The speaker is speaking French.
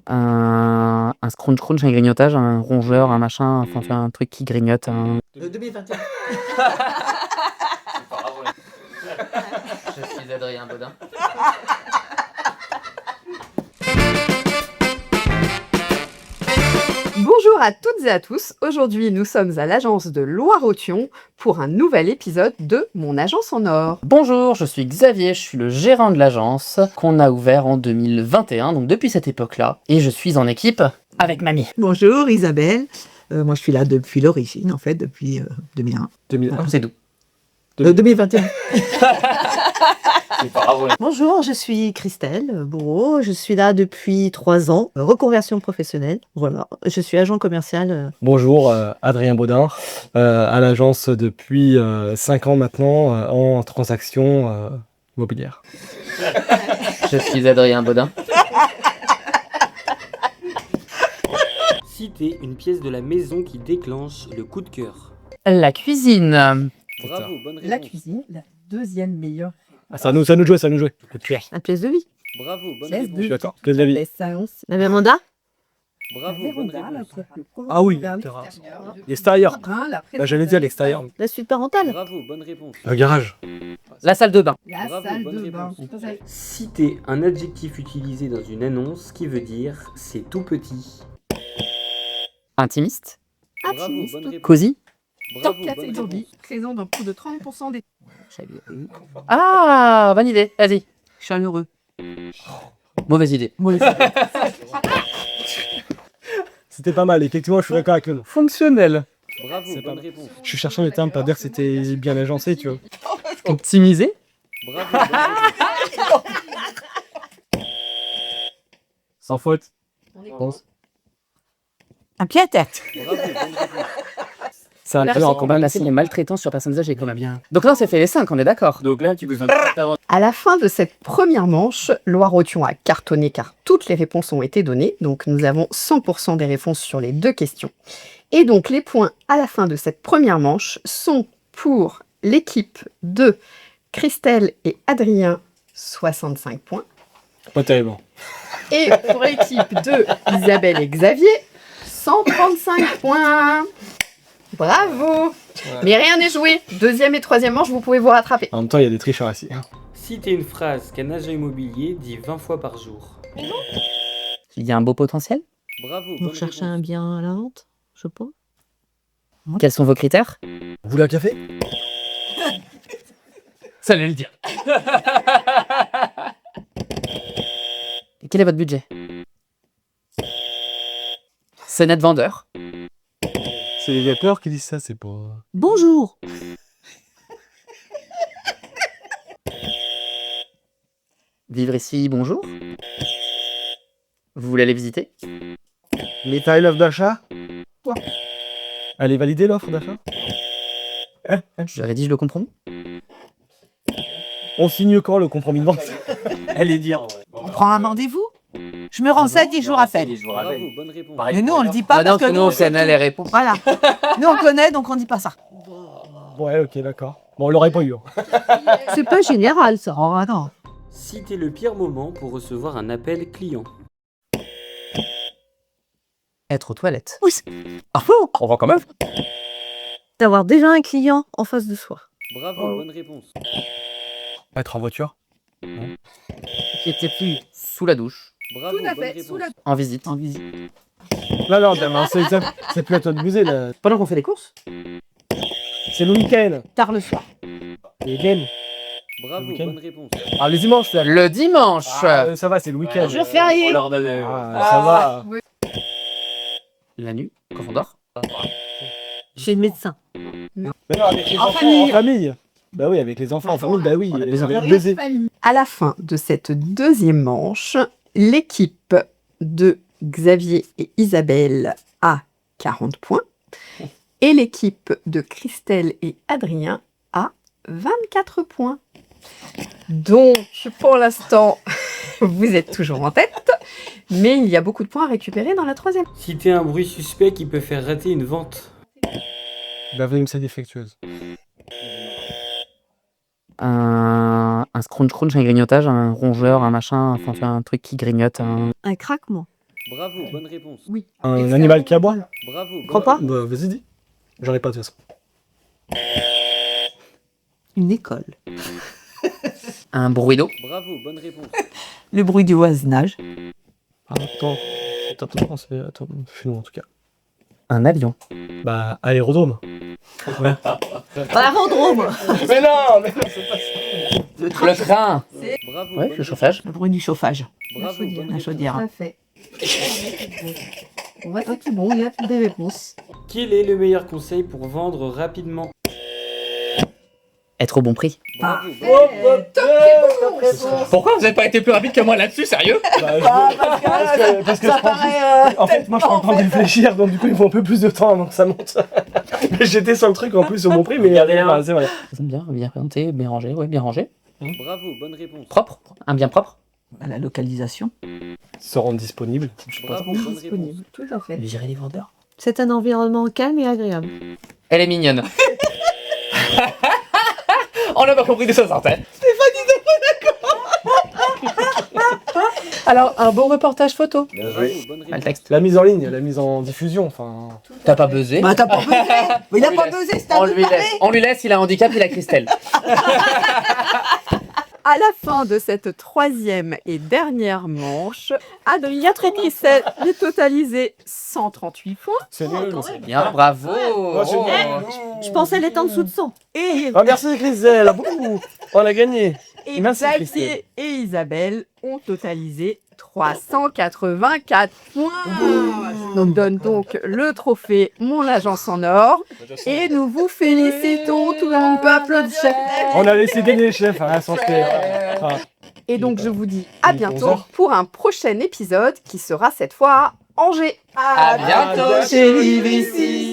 Un scrunch, un grignotage, un rongeur, un machin, enfin c'est un truc qui grignote. 2021. Je suis Adrien Baudin. Bonjour à toutes et à tous, aujourd'hui nous sommes à l'agence de Loire-Othion pour un nouvel épisode de Mon Agence en Or. Bonjour, je suis Xavier, je suis le gérant de l'agence qu'on a ouvert en 2021, donc depuis cette époque-là, et je suis en équipe avec mamie. Bonjour Isabelle. Moi je suis là depuis l'origine en fait, depuis 2001. 2001, c'est d'où 2021. Bonjour, je suis Christelle Bourreau, je suis là depuis 3 ans, reconversion professionnelle, voilà, je suis agent commercial. Bonjour, Adrien Baudin, à l'agence depuis 5 ans maintenant en transactions immobilières. Je suis Adrien Baudin. Citez une pièce de la maison qui déclenche le coup de cœur. La cuisine. Bravo, bonne réponse. La cuisine, la deuxième meilleure. Ah, ça nous jouait, ça nous jouait. La pièce de vie. Bravo, bonne Pièce réponse. Je suis d'accord. Pièce de la vie. Les séances. La véranda. Bravo, bonne réponse. Ah oui, l'extérieur. Bah, j'allais dire l'extérieur. La suite parentale. Bravo, bonne réponse. Le garage. La salle de bain. La Bravo, salle bonne de bain. réponse. Citez un adjectif utilisé dans une annonce qui veut dire c'est tout petit. Intimiste. Bravo, Intimiste. bonne réponse. Cosy. Bravo, Top bonne catégorie, réponse. présent dans plus de 30% des... Ah, bonne idée, vas-y. Chaleureux. Mauvaise idée. C'était pas mal, effectivement, je suis d'accord avec le nom. Fonctionnel. Bravo, C'est bonne pas- réponse. Je suis cherchant les termes pour dire que c'était bien agencé, tu vois. Optimisé. Bravo, bonne réponse. Sans faute. Un pied à terre. Bravo, bonne réponse. C'est un peu en combat les maltraitance sur personnes âgées quand même bien. Donc là on s'est fait les 5, on est d'accord. Donc là, tu peux faire À la fin de cette première manche, Loire-Othion a cartonné car toutes les réponses ont été données. Donc nous avons 100% des réponses sur les deux questions. Et donc les points à la fin de cette première manche sont pour l'équipe de Christelle et Adrien, 65 points. pas terrible. Et pour l'équipe de Isabelle et Xavier, 135 points. Bravo. Mais rien n'est joué. Deuxième et troisième manche, vous pouvez vous rattraper. En même temps, il y a des tricheurs ici. Citez une phrase qu'un agent immobilier dit 20 fois par jour. Il y a un beau potentiel. Bravo, Vous bonne cherchez réponse. un bien à la vente, je pense. Quels sont vos critères? Vous voulez un café? Ça allait le dire. Et quel est votre budget? C'est net vendeur. C'est les vapeurs qui disent ça, c'est pas... Bonjour. Vivre ici, bonjour. Vous voulez aller visiter? L'état et l'offre d'achat? Elle est validée, l'offre d'achat? J'aurais dit je le comprends. On signe quand le compromis de vente? Elle est dire. On prend un rendez-vous. Je me renseigne 10 jours à faire. Bravo, bonne réponse. Mais nous, on le dit pas Ah non, parce que nous on connaît les réponses. Voilà. Nous, on connaît, donc on dit pas ça. Ouais, ok, d'accord. Bon, on l'aurait pas eu. C'est pas général, ça. Oh, ah non. Citez le pire moment pour recevoir un appel client. Être aux toilettes. Ah bon? On va quand même. D'avoir déjà un client en face de soi. Bravo, bonne réponse. Être en voiture? Qui était plus sous la douche, Bravo, Tout à bonne fait, réponse. sous la... en visite. En visite. Non, demain, c'est plus à toi de bouser, là. Pendant qu'on fait les courses. C'est le week-end. Tard le soir. Les games. Bravo, Le week-end. bonne réponse. Ah, les dimanches, ça. Le dimanche. Ça va, c'est le week-end. Jour férié. Ça va. La nuit, quand on dort. Chez le médecin. Mais non, avec les En enfants, famille. en famille. Bah oui, avec les enfants en famille, bah oui. On a besoin les de baiser. À la fin de cette deuxième manche, l'équipe de Xavier et Isabelle a 40 points et l'équipe de Christelle et Adrien a 24 points. Donc, pour l'instant, vous êtes toujours en tête, mais il y a beaucoup de points à récupérer dans la troisième. Citez un bruit suspect qui peut faire rater une vente. La volume défectueuse. Un Un scrunch, un grignotage, un rongeur, un machin, enfin un truc qui grignote. Un craquement. Bravo, bonne réponse. Oui. Un animal qui aboie? Bravo. Crois pas? Bah, vas-y, dis. J'en ai pas de toute façon. Une école. Un bruit d'eau. Bravo, bonne réponse. Le bruit du voisinage. Ah, attends, fais-nous en tout cas. Un avion. Bah, aérodrome. Ouais. Aérodrome. mais non, c'est pas ça. Le train. Bravo. Ouais, bonne le chauffage. Le bruit du chauffage. réponse. Bravo, bonne La réponse. chaudière. Parfait. Ouais, c'est bon, il y a toutes des réponses. Quel est le meilleur conseil pour vendre rapidement? Être au bon prix. Bravo. Pourquoi vous n'avez pas été plus rapide que moi là-dessus, sérieux? Parce que en fait, moi je suis en train de réfléchir, donc du coup il faut un peu plus de temps avant que ça monte. Mais j'étais sur le truc en plus sur mon prix, mais c'est vrai. Bien présenté, bien rangé, ouais, bien rangé. Bravo, bonne réponse. Propre. Un bien propre. À la localisation. Se rendre disponible. Bravo, bonne réponse. Disponible. Tout à fait. Virer les vendeurs. C'est un environnement calme et agréable. Elle est mignonne. On n'a pas compris de ça sortait. Alors, un bon reportage photo. Bravo, bonne Pas le réponse. texte. La mise en ligne, la mise en diffusion, enfin. T'as pas buzzé. Bah t'as pas buzzé. Mais il a On pas lui laisse. buzzé, c'est à On nous de lui parler. laisse. On lui laisse, il a un handicap, il a Christelle. À la fin de cette troisième et dernière manche, Adrien et Christelle ont totalisé 138 points. C'est nul, c'est Bien, bravo. c'est Oh. nul. Je pensais elle était en dessous de 100. Et, Ah, merci Christelle, beaucoup. On a gagné. et Merci, Xavier Christelle. et Isabelle ont totalisé 384 points. Nous donne donc le trophée Mon Agence en Or. Et nous vous félicitons tout le peuple de chef. On a laissé gagner les chefs, hein, sans Et donc je vous dis à Il est bientôt 11 heures. pour un prochain épisode qui sera cette fois à Angers. À bientôt chez Livesey.